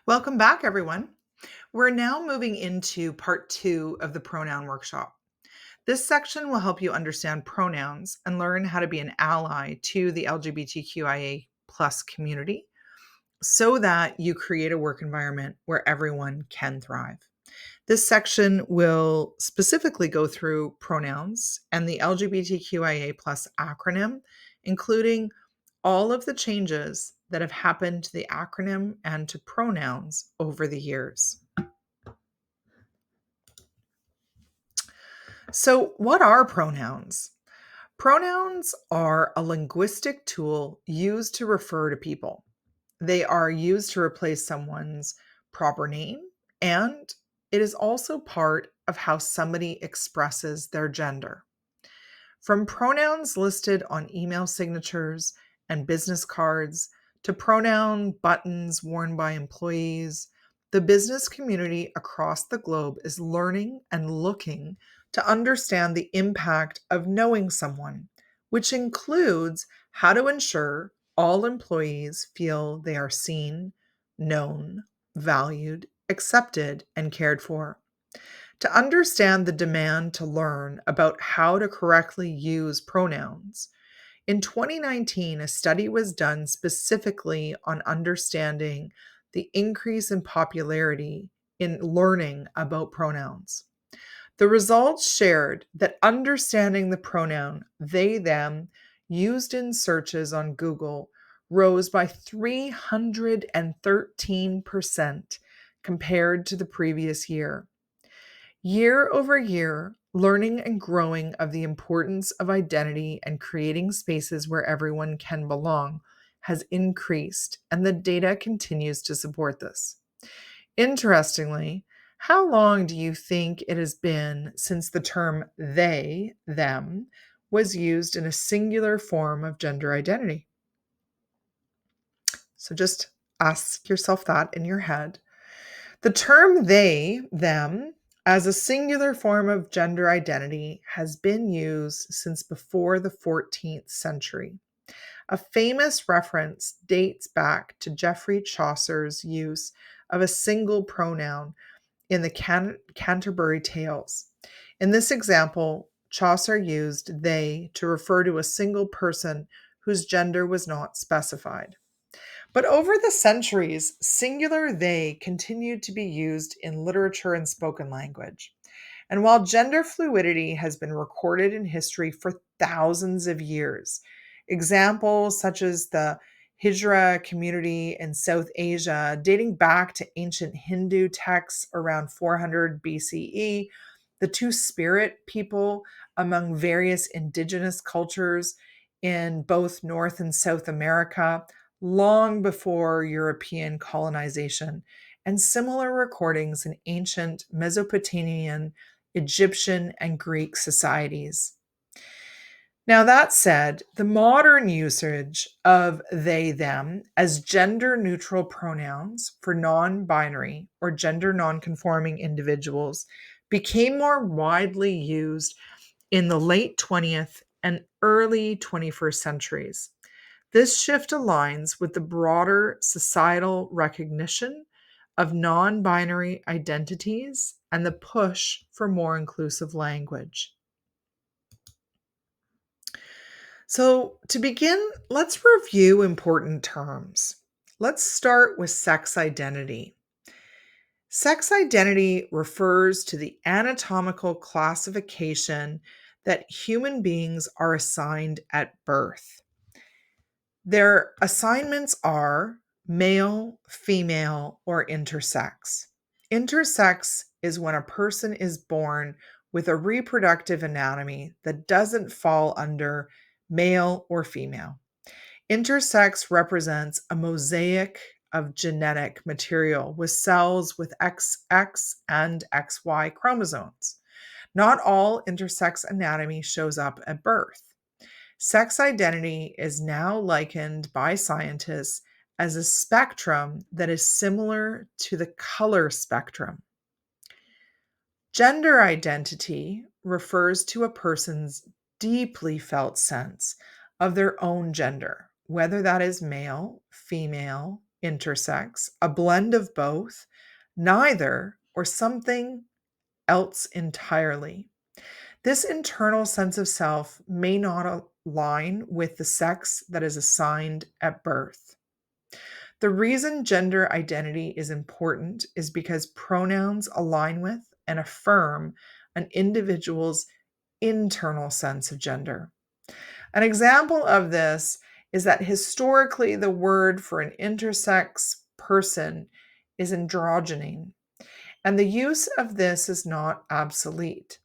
Welcome back, everyone. We're now moving into part two of the pronoun workshop. This section will help you understand pronouns and learn how to be an ally to the LGBTQIA plus community so that you create a work environment where everyone can thrive. This section will specifically go through pronouns and the LGBTQIA plus acronym, including all of the changes that have happened to the acronym and to pronouns over the years. So, what are pronouns? Pronouns are a linguistic tool used to refer to people. They are used to replace someone's proper name, and it is also part of how somebody expresses their gender. From pronouns listed on email signatures and business cards to pronoun buttons worn by employees, the business community across the globe is learning and looking to understand the impact of knowing someone, which includes how to ensure all employees feel they are seen, known, valued, accepted, and cared for. To understand the demand to learn about how to correctly use pronouns, in 2019, a study was done specifically on understanding the increase in popularity in learning about pronouns. The results shared that understanding the pronoun they, them used in searches on Google rose by 313% compared to the previous year. Year over year, learning and growing of the importance of identity and creating spaces where everyone can belong has increased, and the data continues to support this. Interestingly, how long do you think it has been since the term they, them was used in a singular form of gender identity? So just ask yourself that in your head. The term they, them, as a singular form of gender identity has been used since before the 14th century. A famous reference dates back to Geoffrey Chaucer's use of a single pronoun in the Canterbury Tales. In this example, Chaucer used they to refer to a single person whose gender was not specified. But over the centuries, singular they continued to be used in literature and spoken language. And while gender fluidity has been recorded in history for thousands of years, examples such as the Hijra community in South Asia, dating back to ancient Hindu texts around 400 BCE, the Two Spirit people among various indigenous cultures in both North and South America, long before European colonization, and similar recordings in ancient Mesopotamian, Egyptian, and Greek societies. Now, that said, the modern usage of they, them as gender neutral pronouns for non binary or gender non conforming individuals became more widely used in the late 20th and early 21st centuries. This shift aligns with the broader societal recognition of non binary identities and the push for more inclusive language. So, to begin, let's review important terms. Let's start with sex identity. Sex identity refers to the anatomical classification that human beings are assigned at birth. Their assignments are male, female, or intersex. Intersex is when a person is born with a reproductive anatomy that doesn't fall under male or female. Intersex represents a mosaic of genetic material with cells with XX and XY chromosomes. Not all intersex anatomy shows up at birth. Sex identity is now likened by scientists as a spectrum that is similar to the color spectrum. Gender identity refers to a person's deeply felt sense of their own gender, whether that is male, female, intersex, a blend of both, neither, or something else entirely. This internal sense of self may not align with the sex that is assigned at birth. The reason gender identity is important is because pronouns align with and affirm an individual's internal sense of gender. An example of this is that historically the word for an intersex person is androgyne, and the use of this is not obsolete.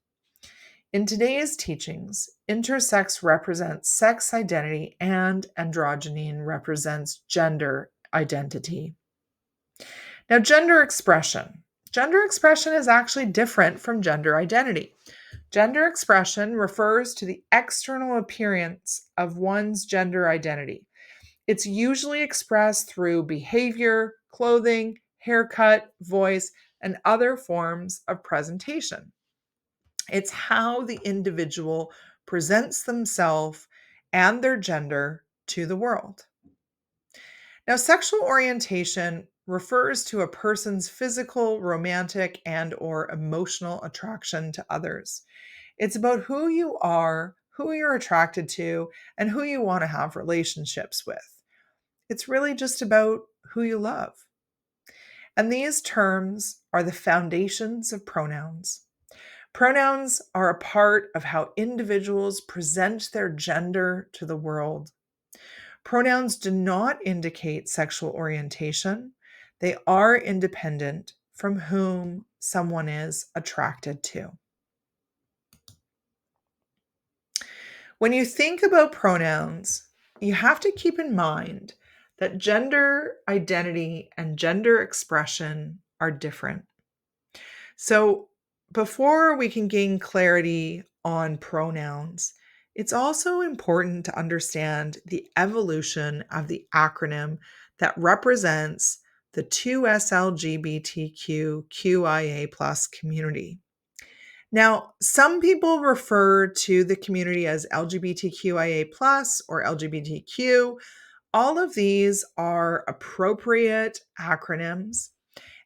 In today's teachings, intersex represents sex identity and androgyne represents gender identity. Now, gender expression. Gender expression is actually different from gender identity. Gender expression refers to the external appearance of one's gender identity. It's usually expressed through behavior, clothing, haircut, voice, and other forms of presentation. It's how the individual presents themselves and their gender to the world. Now, sexual orientation refers to a person's physical, romantic, and or emotional attraction to others. It's about who you are, who you're attracted to, and who you want to have relationships with. It's really just about who you love. And these terms are the foundations of pronouns. Pronouns are a part of how individuals present their gender to the world. Pronouns do not indicate sexual orientation. They are independent from whom someone is attracted to. When you think about pronouns, you have to keep in mind that gender identity and gender expression are different. So, before we can gain clarity on pronouns, it's also important to understand the evolution of the acronym that represents the 2SLGBTQIA+ community. Now, some people refer to the community as LGBTQIA+ or LGBTQ. All of these are appropriate acronyms,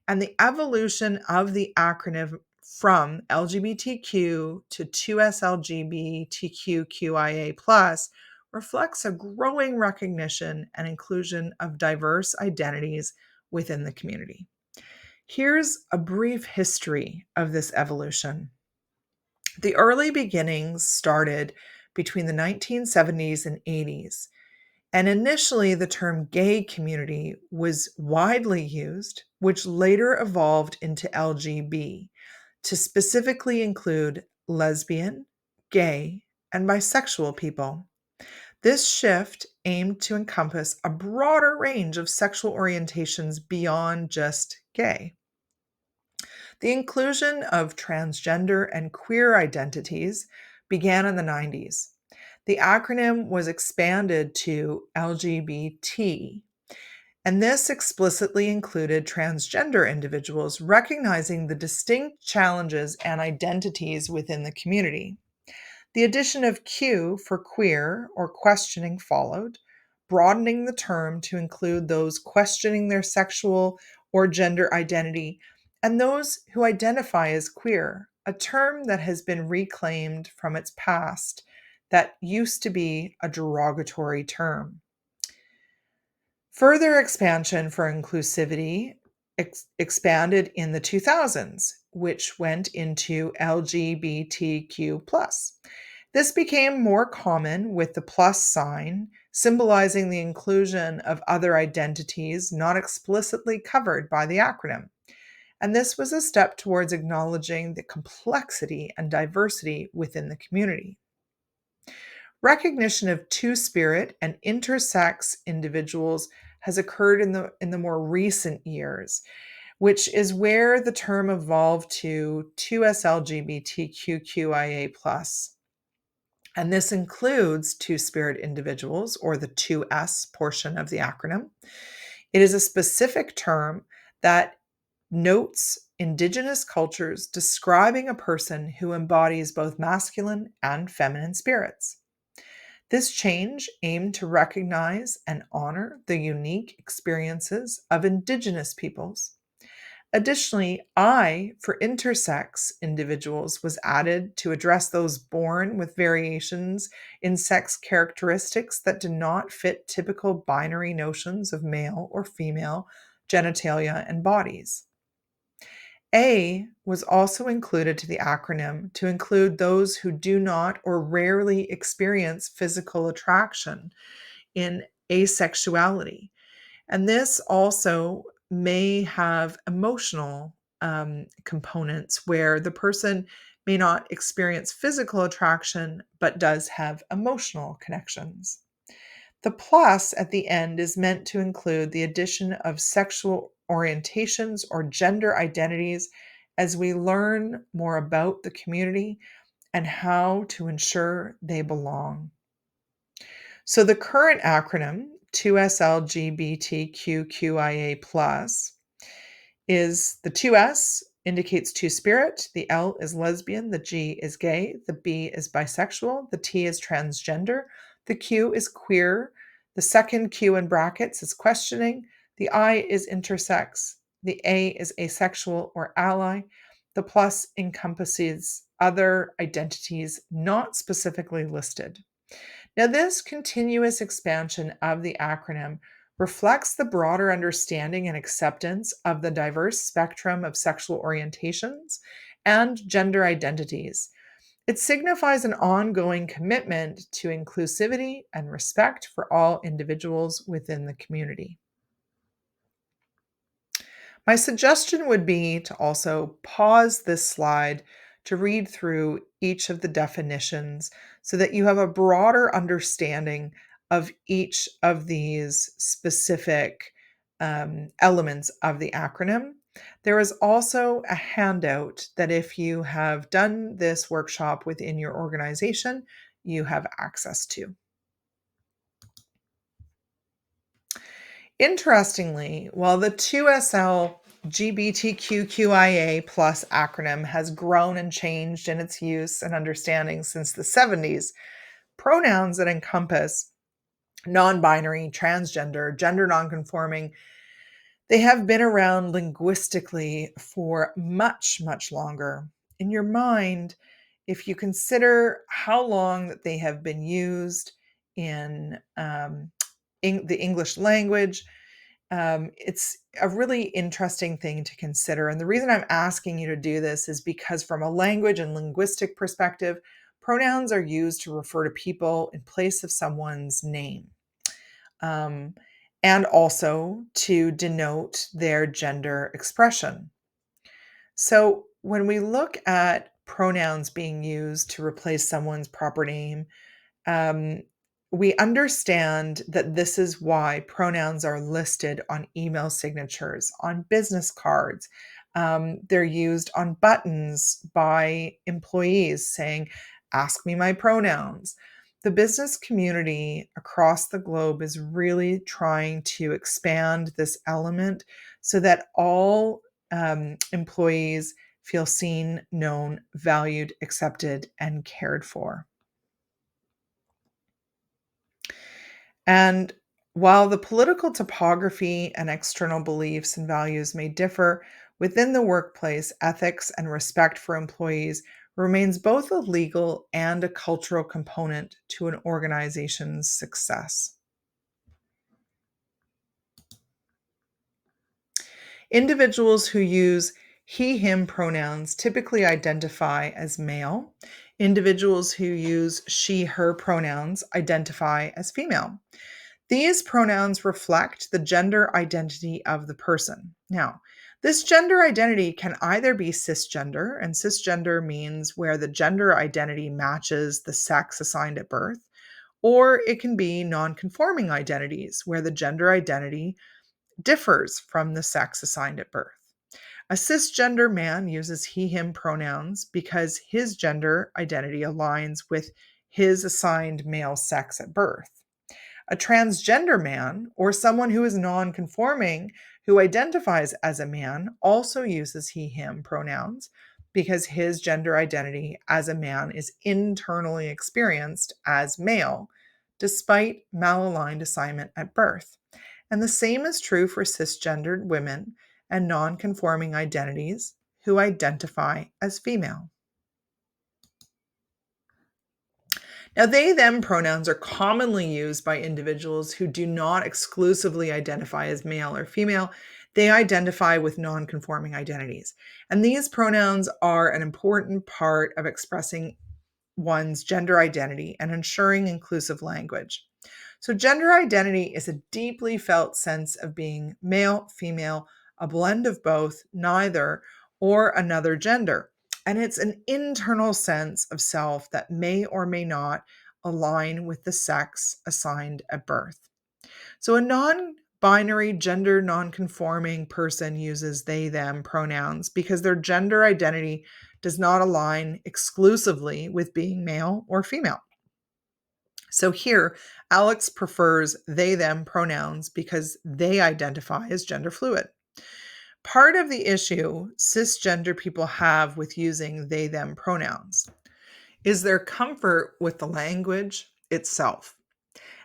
and the evolution of the acronym from LGBTQ to 2SLGBTQIA+ reflects a growing recognition and inclusion of diverse identities within the community. Here's a brief history of this evolution. The early beginnings started between the 1970s and 80s, and initially the term gay community was widely used, which later evolved into LGB to specifically include lesbian, gay, and bisexual people. This shift aimed to encompass a broader range of sexual orientations beyond just gay. The inclusion of transgender and queer identities began in the 90s. The acronym was expanded to LGBT, and this explicitly included transgender individuals, recognizing the distinct challenges and identities within the community. The addition of Q for queer or questioning followed, broadening the term to include those questioning their sexual or gender identity and those who identify as queer, a term that has been reclaimed from its past that used to be a derogatory term. Further expansion for inclusivity expanded in the 2000s, which went into LGBTQ+. This became more common with the plus sign, symbolizing the inclusion of other identities not explicitly covered by the acronym. And this was a step towards acknowledging the complexity and diversity within the community. Recognition of two-spirit and intersex individuals has occurred in the more recent years, which is where the term evolved to 2SLGBTQIA+. And this includes two-spirit individuals, or the 2S portion of the acronym. It is a specific term that notes Indigenous cultures describing a person who embodies both masculine and feminine spirits. This change aimed to recognize and honor the unique experiences of Indigenous peoples. Additionally, I for intersex individuals was added to address those born with variations in sex characteristics that do not fit typical binary notions of male or female genitalia and bodies. A was also included to the acronym to include those who do not or rarely experience physical attraction in asexuality. And this also may have emotional components where the person may not experience physical attraction but does have emotional connections. The plus at the end is meant to include the addition of sexual orientations or gender identities as we learn more about the community and how to ensure they belong. So the current acronym, 2SLGBTQQIA+, is the 2S indicates two-spirit, the L is lesbian, the G is gay, the B is bisexual, the T is transgender, the Q is queer, the second Q in brackets is questioning, the I is intersex, the A is asexual or ally, the plus encompasses other identities not specifically listed. Now, this continuous expansion of the acronym reflects the broader understanding and acceptance of the diverse spectrum of sexual orientations and gender identities. It signifies an ongoing commitment to inclusivity and respect for all individuals within the community. My suggestion would be to also pause this slide to read through each of the definitions so that you have a broader understanding of each of these specific elements of the acronym. There is also a handout that if you have done this workshop within your organization, you have access to. Interestingly, while the 2SL GBTQIA plus acronym has grown and changed in its use and understanding since the 70s, pronouns that encompass non-binary, transgender, gender nonconforming, they have been around linguistically for much, much longer. In your mind, if you consider how long that they have been used in the English language, it's a really interesting thing to consider. And the reason I'm asking you to do this is because, from a language and linguistic perspective, pronouns are used to refer to people in place of someone's name, and also to denote their gender expression. So, when we look at pronouns being used to replace someone's proper name, um, we understand that this is why pronouns are listed on email signatures, on business cards. They're used on buttons by employees saying, "Ask me my pronouns." The business community across the globe is really trying to expand this element so that all employees feel seen, known, valued, accepted, and cared for. And while the political topography and external beliefs and values may differ, within the workplace, ethics and respect for employees remains both a legal and a cultural component to an organization's success. Individuals who use he, him pronouns typically identify as male. Individuals who use she, her pronouns identify as female. These pronouns reflect the gender identity of the person. Now, this gender identity can either be cisgender, and cisgender means where the gender identity matches the sex assigned at birth, or it can be nonconforming identities, where the gender identity differs from the sex assigned at birth. A cisgender man uses he, him pronouns because his gender identity aligns with his assigned male sex at birth. A transgender man, or someone who is non-conforming who identifies as a man, also uses he, him pronouns because his gender identity as a man is internally experienced as male, despite malaligned assignment at birth. And the same is true for cisgendered women and non-conforming identities who identify as female. Now, they, them pronouns are commonly used by individuals who do not exclusively identify as male or female. They identify with non-conforming identities. And these pronouns are an important part of expressing one's gender identity and ensuring inclusive language. So, gender identity is a deeply felt sense of being male, female, a blend of both, neither, or another gender. And it's an internal sense of self that may or may not align with the sex assigned at birth. So, a non binary, gender non conforming person uses they, them pronouns because their gender identity does not align exclusively with being male or female. So here, Alex prefers they, them pronouns because they identify as gender fluid. Part of the issue cisgender people have with using they, them pronouns is their comfort with the language itself.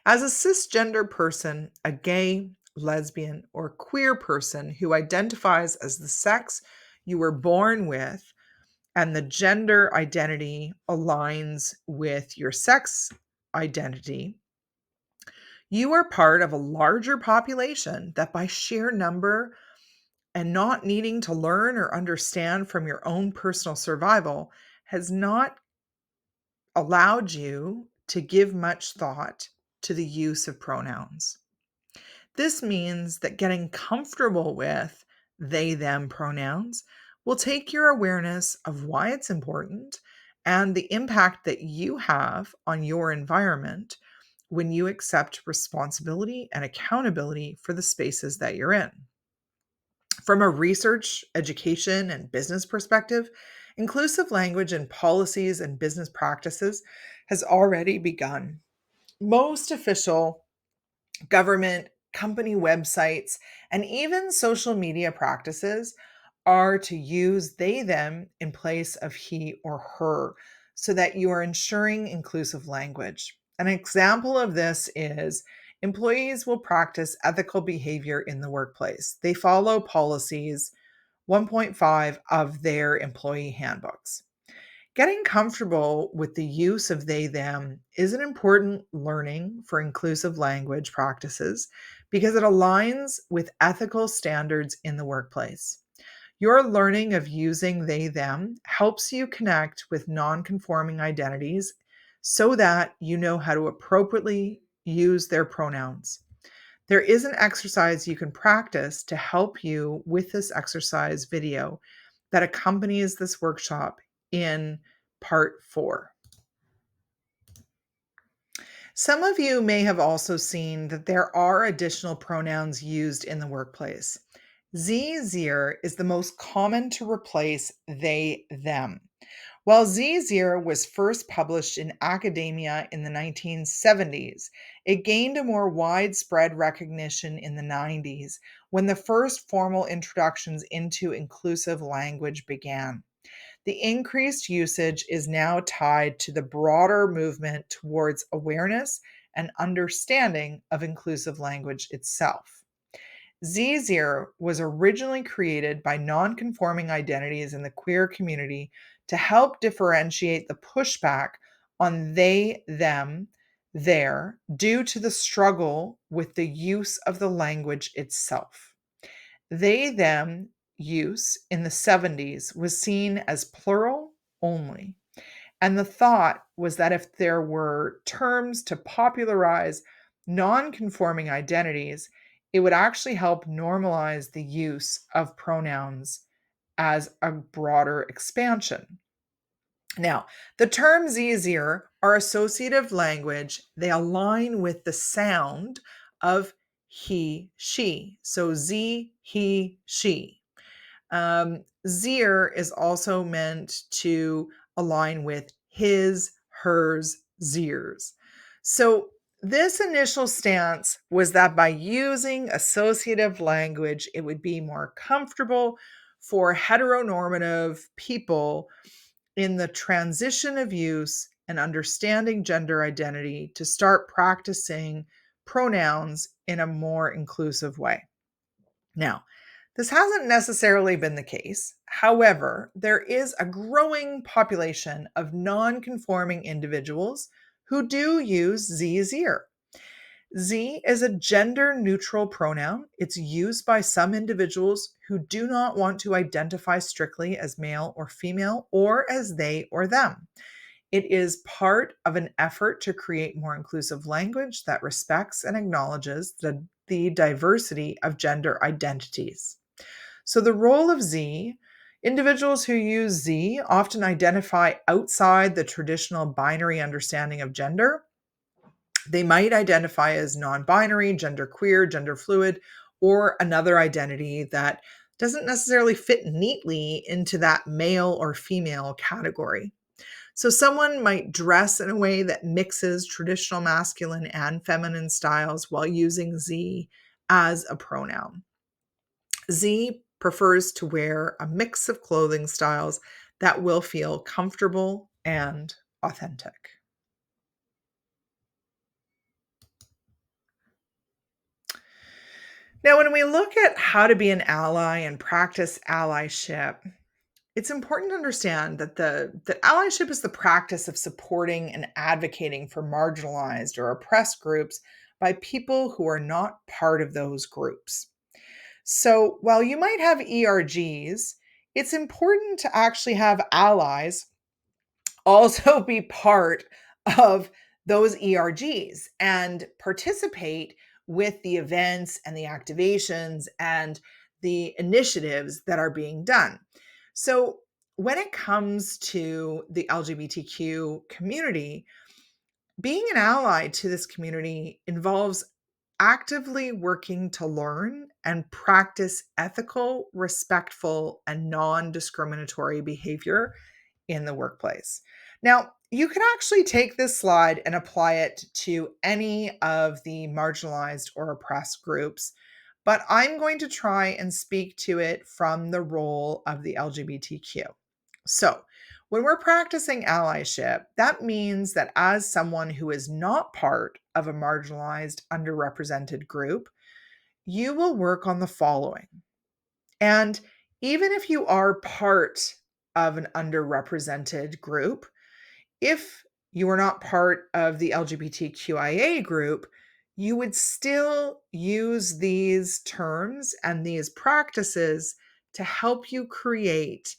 As a cisgender person, a gay, lesbian, or queer person who identifies as the sex you were born with and the gender identity aligns with your sex identity, you are part of a larger population that, by sheer number and not needing to learn or understand from your own personal survival, has not allowed you to give much thought to the use of pronouns. This means that getting comfortable with they, them pronouns will take your awareness of why it's important and the impact that you have on your environment when you accept responsibility and accountability for the spaces that you're in. From a research, education, and business perspective, inclusive language in policies and business practices has already begun. Most official government, company websites, and even social media practices are to use they, them in place of he or her so that you are ensuring inclusive language. An example of this is employees will practice ethical behavior in the workplace. They follow policies 1.5 of their employee handbooks. Getting comfortable with the use of they, them is an important learning for inclusive language practices because it aligns with ethical standards in the workplace. Your learning of using they, them helps you connect with non-conforming identities so that you know how to appropriately use their pronouns. There is an exercise you can practice to help you with this exercise video that accompanies this workshop in part 4. Some of you may have also seen that there are additional pronouns used in the workplace. Zir is the most common to replace they, them. While Zir was first published in academia in the 1970s, it gained a more widespread recognition in the 90s when the first formal introductions into inclusive language began. The increased usage is now tied to the broader movement towards awareness and understanding of inclusive language itself. Zir was originally created by non-conforming identities in the queer community to help differentiate the pushback on they, them, their due to the struggle with the use of the language itself. They, them use in the 70s was seen as plural only. And the thought was that if there were terms to popularize non-conforming identities, it would actually help normalize the use of pronouns as a broader expansion. Now, the terms easier are associative language. They align with the sound of he, she. So z, he, she. Zir is also meant to align with his, hers, zirs. So this initial stance was that by using associative language, it would be more comfortable for heteronormative people in the transition of use and understanding gender identity to start practicing pronouns in a more inclusive way. Now, this hasn't necessarily been the case. However, there is a growing population of non-conforming individuals who do use Z Z. Z is a gender neutral pronoun. It's used by some individuals who do not want to identify strictly as male or female or as they or them. It is part of an effort to create more inclusive language that respects and acknowledges the diversity of gender identities. So, the role of Z, individuals who use Z often identify outside the traditional binary understanding of gender. They might identify as non binary, genderqueer, gender fluid, or another identity that doesn't necessarily fit neatly into that male or female category. So, someone might dress in a way that mixes traditional masculine and feminine styles while using Z as a pronoun. Z prefers to wear a mix of clothing styles that will feel comfortable and authentic. Now, when we look at how to be an ally and practice allyship, it's important to understand that allyship is the practice of supporting and advocating for marginalized or oppressed groups by people who are not part of those groups. So while you might have ERGs, it's important to actually have allies also be part of those ERGs and participate with the events and the activations and the initiatives that are being done. So, when it comes to the LGBTQ community, being an ally to this community involves actively working to learn and practice ethical, respectful, and non discriminatory behavior in the workplace. Now, you can actually take this slide and apply it to any of the marginalized or oppressed groups, but I'm going to try and speak to it from the role of the LGBTQ. So, when we're practicing allyship, that means that as someone who is not part of a marginalized, underrepresented group, you will work on the following. And even if you are part of an underrepresented group, if you are not part of the LGBTQIA group, you would still use these terms and these practices to help you create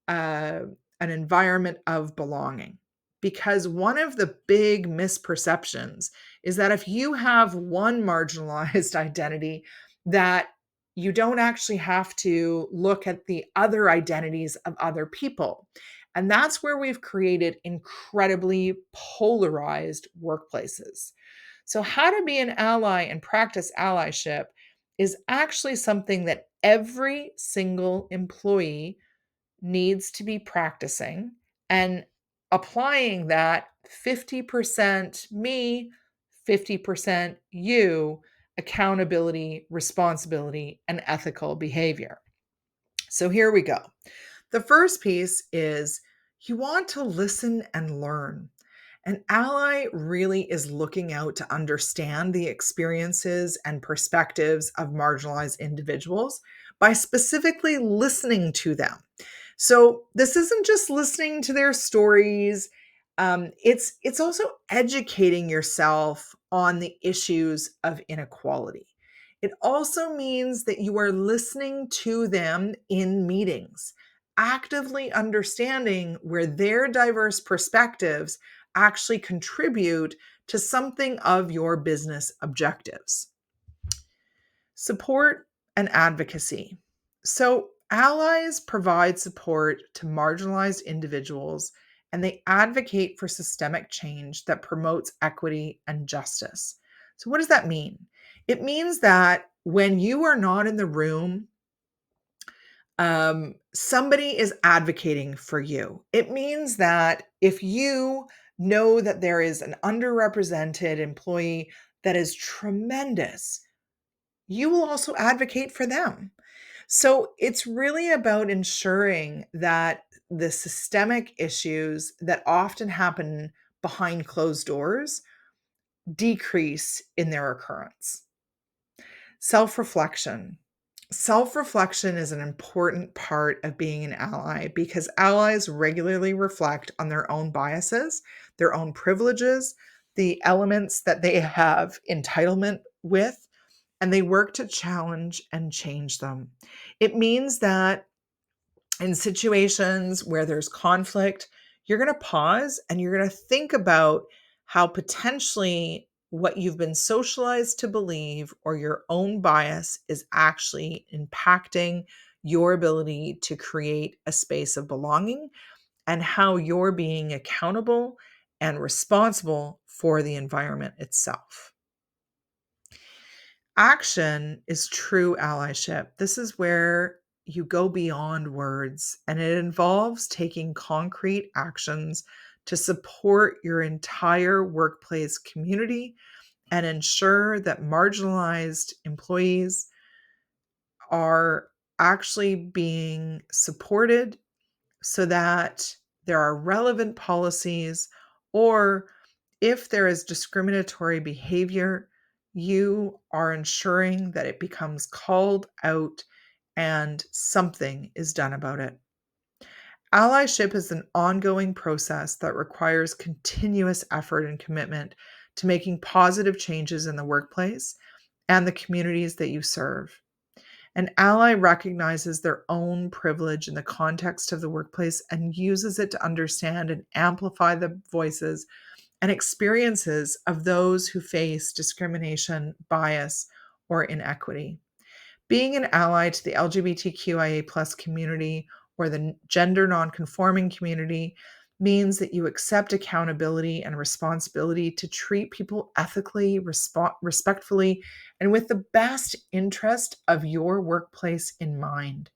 uh, an environment of belonging. Because one of the big misperceptions is that if you have one marginalized identity, that you don't actually have to look at the other identities of other people. And that's where we've created incredibly polarized workplaces. So, how to be an ally and practice allyship is actually something that every single employee needs to be practicing and applying that 50% me, 50% you accountability, responsibility, and ethical behavior. So here we go. The first piece is you want to listen and learn. An ally really is looking out to understand the experiences and perspectives of marginalized individuals by specifically listening to them. So this isn't just listening to their stories. It's also educating yourself on the issues of inequality. It also means that you are listening to them in meetings, actively understanding where their diverse perspectives actually contribute to something of your business objectives. Support and advocacy. So, allies provide support to marginalized individuals and they advocate for systemic change that promotes equity and justice. So, what does that mean? It means that when you are not in the room, somebody is advocating for you. It means that if you know that there is an underrepresented employee that is tremendous, you will also advocate for them. So it's really about ensuring that the systemic issues that often happen behind closed doors decrease in their occurrence. Self-reflection. Self-reflection is an important part of being an ally because allies regularly reflect on their own biases, their own privileges, the elements that they have entitlement with, and they work to challenge and change them. It means that in situations where there's conflict, you're going to pause and you're going to think about how potentially what you've been socialized to believe or your own bias is actually impacting your ability to create a space of belonging and how you're being accountable and responsible for the environment itself. Action is true allyship. This is where you go beyond words, and it involves taking concrete actions to support your entire workplace community and ensure that marginalized employees are actually being supported so that there are relevant policies, or if there is discriminatory behavior, you are ensuring that it becomes called out and something is done about it. Allyship is an ongoing process that requires continuous effort and commitment to making positive changes in the workplace and the communities that you serve. An ally recognizes their own privilege in the context of the workplace and uses it to understand and amplify the voices and experiences of those who face discrimination, bias, or inequity. Being an ally to the LGBTQIA plus community or the gender nonconforming community means that you accept accountability and responsibility to treat people ethically, respectfully, and with the best interest of your workplace in mind.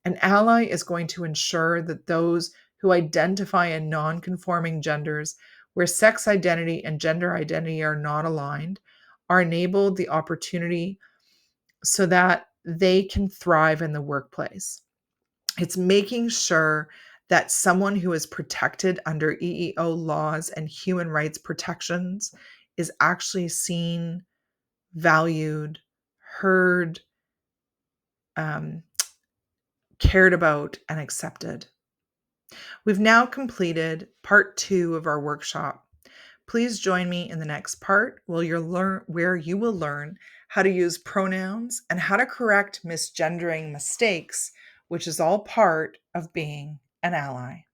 An ally is going to ensure that those who identify in nonconforming genders, where sex identity and gender identity are not aligned, are enabled the opportunity so that they can thrive in the workplace. It's making sure that someone who is protected under EEO laws and human rights protections is actually seen, valued, heard, um, cared about, and accepted. We've now completed part 2 of our workshop. Please join me in the next part where you will learn how to use pronouns and how to correct misgendering mistakes, which is all part of being an ally.